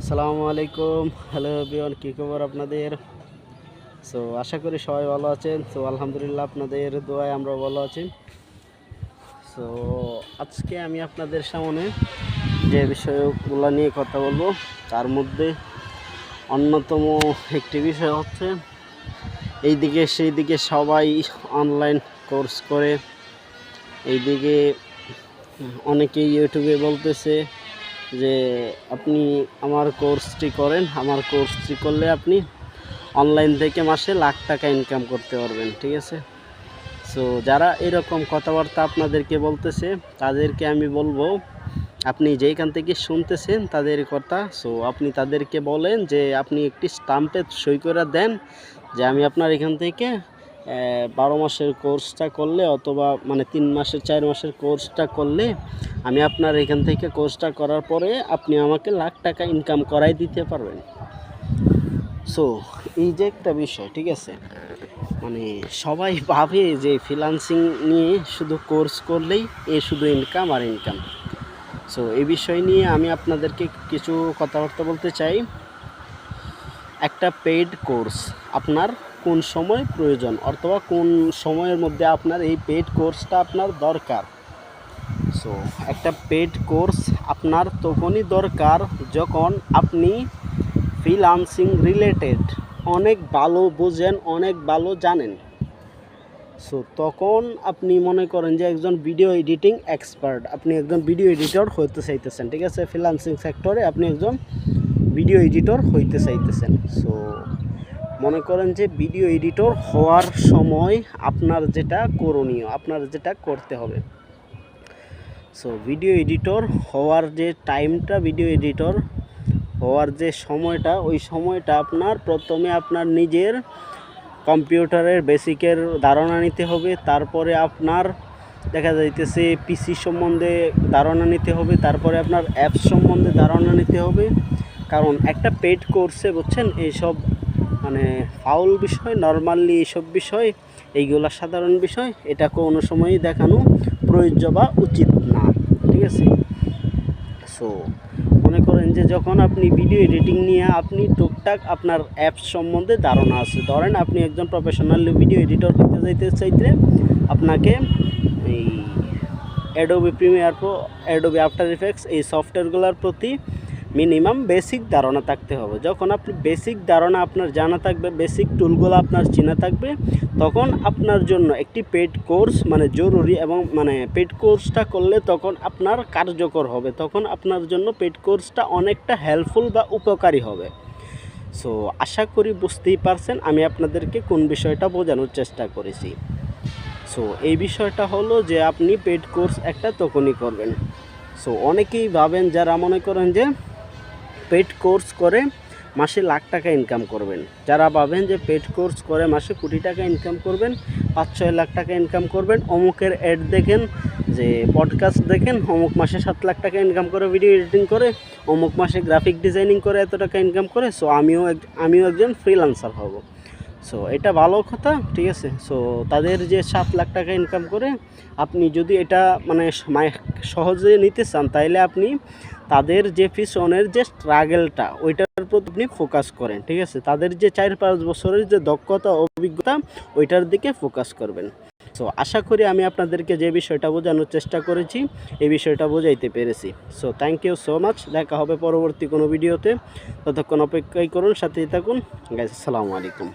আসসালামু আলাইকুম। Hello everyone, কী খবর আপনাদের? আশা করি সবাই ভালো আছেন। আলহামদুলিল্লাহ, আপনাদের দোয়ায় আমরা ভালো আছি। সো আজকে আমি আপনাদের সামনে যে বিষয়গুলো নিয়ে কথা বলবো, তার মধ্যে অন্যতম একটি বিষয় হচ্ছে এইদিকে সেই দিকে সবাই অনলাইন কোর্স করে, এইদিকে অনেকেই ইউটিউবে বলতেছে যে আপনি আমার কোর্সটি করেন, আমার কোর্সটি করলে আপনি অনলাইন থেকে মাসে লাখ টাকা ইনকাম করতে পারবেন। ঠিক আছে, যারা এরকম কথাবার্তা আপনাদেরকে বলতেছে তাদেরকে আমি বলবো, আপনি যেইখান থেকে শুনতেছেন তাদের কথা, আপনি তাদেরকে বলেন যে আপনি একটি স্টাম্পে সই করে দেন যে আমি আপনার এখান থেকে 12 মাসের কোর্সটা করলে, অথবা 3 মাসের 4 মাসের কোর্সটা করলে আমি আপনার এখান থেকে কোর্সটা করার পরে আপনি আমাকে লাখ টাকা ইনকাম করাই দিতে পারবেন। এই যে একটা বিষয়, ঠিক আছে, সবাই ভাবে যে ফ্রিল্যান্সিং নিয়ে শুধু কোর্স করলেই শুধু ইনকাম আর ইনকাম। এই বিষয় নিয়ে আমি আপনাদেরকে কিছু কথাবার্তা বলতে চাই। একটা পেইড কোর্স আপনার কোন সময় প্রয়োজন, অথবা কোন সময়ের মধ্যে আপনার এই পেইড কোর্সটা আপনার দরকার। একটা পেইড কোর্স আপনার তখনই দরকার যখন আপনি ফ্রিল্যান্সিং রিলেটেড অনেক ভালো বোঝেন, অনেক ভালো জানেন। তখন আপনি মনে করেন যে একজন ভিডিও এডিটিং এক্সপার্ট, আপনি একজন ভিডিও এডিটর হতে চাইতেছেন। ঠিক আছে, ফ্রিল্যান্সিং সেক্টরে আপনি একজন ভিডিও এডিটর হইতে চাইতেছেন। মনে করেন যে ভিডিও এডিটর হওয়ার সময় আপনার যেটা করণীয়, আপনার যেটা করতে হবে, ভিডিও এডিটর হওয়ার যে টাইমটা, ভিডিও এডিটর হওয়ার যে সময়টা, ওই সময়টা আপনার প্রথমে আপনার নিজের কম্পিউটারের বেসিকের ধারণা নিতে হবে। তারপরে আপনার দেখা যাইতেছে পিসি সম্বন্ধে ধারণা নিতে হবে। তারপরে আপনার অ্যাপস সম্বন্ধে ধারণা নিতে হবে। কারণ একটা পেইড কোর্সে বুঝছেন এইসব ফাউল বিষয়, নর্মালি এইসব বিষয়, এইগুলা সাধারণ বিষয়, এটা কোনো সময়ই দেখানো প্রয়োজ্য বা উচিত না। ঠিক আছে, মনে করেন যে যখন আপনি ভিডিও এডিটিং নিয়ে আপনি টুকটাক আপনার অ্যাপস সম্বন্ধে ধারণা আছে, ধরেন আপনি একজন প্রফেশনাল ভিডিও এডিটর হতে চাইতে আপনাকে এই Adobe Premiere Pro, Adobe after effects, এই সফটওয়্যারগুলোর প্রতি মিনিমাম বেসিক ধারণা থাকতে হবে। যখন আপনি বেসিক ধারণা আপনার জানা থাকবে, বেসিক টুলগুলো আপনার চেনা থাকবে, তখন আপনার জন্য একটি পেইড কোর্স জরুরি, এবং পেইড কোর্সটা করলে তখন আপনার কার্যকর হবে, তখন আপনার জন্য পেইড কোর্সটা অনেকটা হেল্পফুল বা উপকারী হবে। আশা করি বুঝতেই পারছেন আমি আপনাদেরকে কোন বিষয়টা বোঝানোর চেষ্টা করেছি। এই বিষয়টা হলো যে আপনি পেইড কোর্স একটা তখনই করবেন। অনেকেই ভাবেন, যারা মনে করেন যে পেইড কোর্স করে মাসে লাখ টাকা ইনকাম করবেন, যারা ভাবেন যে পেইড কোর্স করে মাসে কোটি টাকা ইনকাম করবেন, 5-6 লাখ টাকা ইনকাম করবেন, অমুকের অ্যাড দেখেন, যে পডকাস্ট দেখেন, অমুক মাসে 7 লাখ টাকা ইনকাম করে ভিডিও এডিটিং করে, অমুক মাসে গ্রাফিক ডিজাইনিং করে এত টাকা ইনকাম করে, আমিও একজন ফ্রিল্যান্সার হব। এটা ভালো কথা, ঠিক আছে। তাদের যে 7 লাখ টাকা ইনকাম করে, আপনি যদি এটা সহজে নিতে চান, তাইলে আপনি তাদের যে পিছনের যে স্ট্রাগলটা, ওইটার প্রতি আপনি ফোকাস করেন। ঠিক আছে, তাদের যে 4-5 বছরের যে দক্ষতা, অভিজ্ঞতা, ওইটার দিকে ফোকাস করবেন। আশা করি আমি আপনাদেরকে যে বিষয়টা বোঝানোর চেষ্টা করেছি, এই বিষয়টা বোঝাইতে পেরেছি। Thank you so much. দেখা হবে পরবর্তী কোনো ভিডিওতে, ততক্ষণ অপেক্ষাই করুন, সাথেই থাকুন গাইস। আসসালামু আলাইকুম।